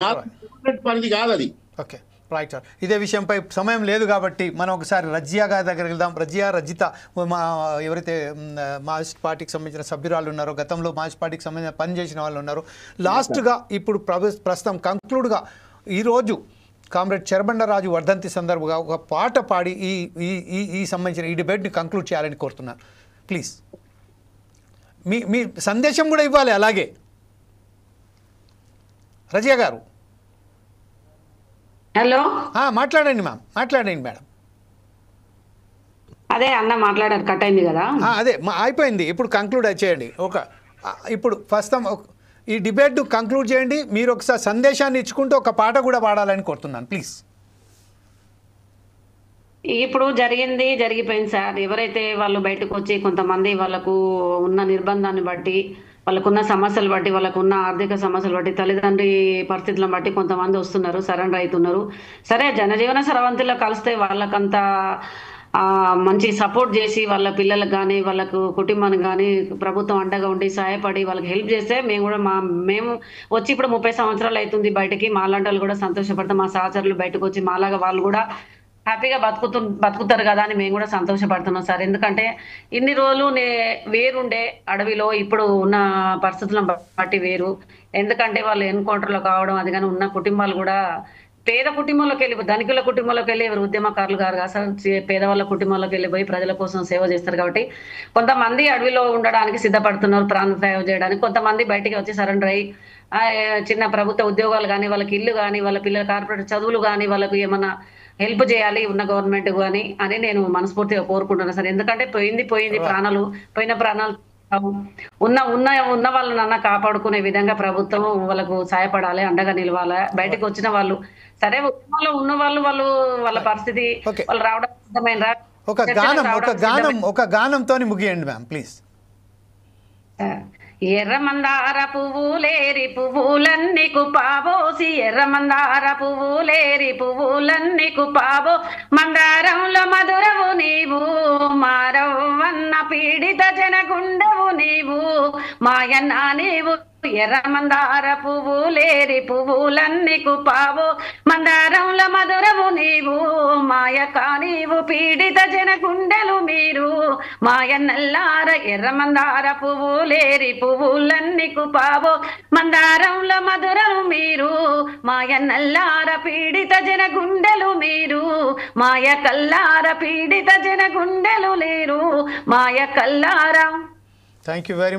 పరిధి కాదు అది. Okay right sir. ఇదే విషయంపై సమయం లేదు కాబట్టి మనం ఒకసారి రజియా గారి దగ్గరికి వెళ్దాం. రజిత మా ఎవరైతే మావోయిస్ట్ పార్టీకి సంబంధించిన సభ్యురాలు ఉన్నారో, గతంలో మావోయిస్ట్ పార్టీకి సంబంధించిన పనిచేసిన వాళ్ళు ఉన్నారు, లాస్ట్గా ఇప్పుడు ప్రస్తుతం కంక్లూడ్గా ఈరోజు కామ్రేడ్ చెరబండరాజు వర్ధంతి సందర్భంగా ఒక పాట పాడి ఈ ఈ ఈ ఈ సంబంధించిన ఈ డిబేట్ని కంక్లూడ్ చేయాలని కోరుతున్నాను. ప్లీజ్ మీ సందేశం కూడా ఇవ్వాలి. అలాగే రజియా గారు హలో మాట్లాడండి మ్యామ్, మాట్లాడండి మేడం. అదే అన్న మాట్లాడారు, కట్ అయింది కదా. అదే అయిపోయింది, ఇప్పుడు కంక్లూడ్ చేయండి. ఇప్పుడు ఫస్ట్ ఈ డిబేట్ కంక్లూడ్ చేయండి. మీరు ఒకసారి సందేశాన్ని ఇచ్చుకుంటూ ఒక పాట కూడా పాడాలని కోరుతున్నాను ప్లీజ్. ఇప్పుడు జరిగిపోయింది సార్. ఎవరైతే వాళ్ళు బయటకు వచ్చి కొంతమంది వాళ్ళకు ఉన్న నిర్బంధాన్ని బట్టి, వాళ్ళకున్న సమస్యలు బట్టి, వాళ్ళకున్న ఆర్థిక సమస్యలు బట్టి, తల్లిదండ్రి పరిస్థితులను బట్టి కొంతమంది వస్తున్నారు, సరెండర్ అవుతున్నారు. సరే, జనజీవన సరవంతిలో కలిస్తే వాళ్ళకంత మంచి సపోర్ట్ చేసి వాళ్ళ పిల్లలకు కానీ వాళ్ళకు కుటుంబానికి కానీ ప్రభుత్వం అండగా ఉండి సహాయపడి వాళ్ళకి హెల్ప్ చేస్తే మేము వచ్చి ఇప్పుడు 30 సంవత్సరాలు అవుతుంది బయటకి. మాలాంటి వాళ్ళు కూడా సంతోషపడతాం. మా సహచరులు బయటకు వచ్చి మాలాగా వాళ్ళు కూడా హ్యాపీగా బతుకుతారు కదా అని మేము కూడా సంతోషపడుతున్నాం సార్. ఎందుకంటే ఇన్ని రోజులు వేరుండే అడవిలో, ఇప్పుడు ఉన్న పరిస్థితులను బట్టి వేరు. ఎందుకంటే వాళ్ళు ఎన్కౌంటర్లో కావడం, అది కానీ ఉన్న కుటుంబాలు కూడా పేద కుటుంబంలోకి వెళ్ళి, ధనికుల కుటుంబంలోకి వెళ్ళి ఎవరు ఉద్యమకారులు గారు అసలు పేదవాళ్ళ కుటుంబంలోకి వెళ్ళిపోయి ప్రజల కోసం సేవ చేస్తారు. కాబట్టి కొంతమంది అడవిలో ఉండడానికి సిద్ధపడుతున్నారు, ప్రాణత్యాగం చేయడానికి. కొంతమంది బయటికి వచ్చి సరెండర్ అయ్యి చిన్న ప్రభుత్వ ఉద్యోగాలు కానీ, వాళ్ళకి ఇల్లు కానీ, వాళ్ళ పిల్లల కార్పొరేట్ చదువులు కానీ, వాళ్ళకు ఏమన్నా హెల్ప్ చేయాలి ఉన్న గవర్నమెంట్ అని నేను మనస్ఫూర్తిగా కోరుకుంటున్నాను సార్. ఎందుకంటే పోయింది ప్రాణాలు, పోయిన ప్రాణాలు ఉన్న వాళ్ళనన్నా కాపాడుకునే విధంగా ప్రభుత్వం వాళ్ళకు సహాయపడాలి, అండగా నిలవాలి. బయటకు వచ్చిన వాళ్ళు సరే, ఉద్యమంలో ఉన్న వాళ్ళు వాళ్ళ పరిస్థితి వాళ్ళు రావడం సిద్ధమైన ఒక గానంతో ముగియండి మ్యామ్ ప్లీజ్. ఎర్రమందార పువ్వులేరి పువ్వులన్నీ కుపాబోసి, ఎర్రమందార పువ్వులేరి పువ్వులన్నీ కుపాబో, మందారంలో మధురవు నీవు, మారవన్న పీడిత జనగుండవు నీవు, మాయన్న నీవు. ఎర్రమందార పువ్వులేరి పువ్వులన్నీ కుపావో, మందారంలో మధురవు నీవు, మాయక నీవు, పీడిత జన గుండెలు మీరు, మాయన్నల్లార. ఎర్రమందార పువ్వులేరి పువ్వులన్నీ కుపావో, మందారంలో మధురవు మీరు, మాయన్నల్లార, పీడిత జన గుండెలు మీరు, మాయ కల్లార, పీడిత జన గుండెలు లేరు, మాయ కల్లార. Thank you very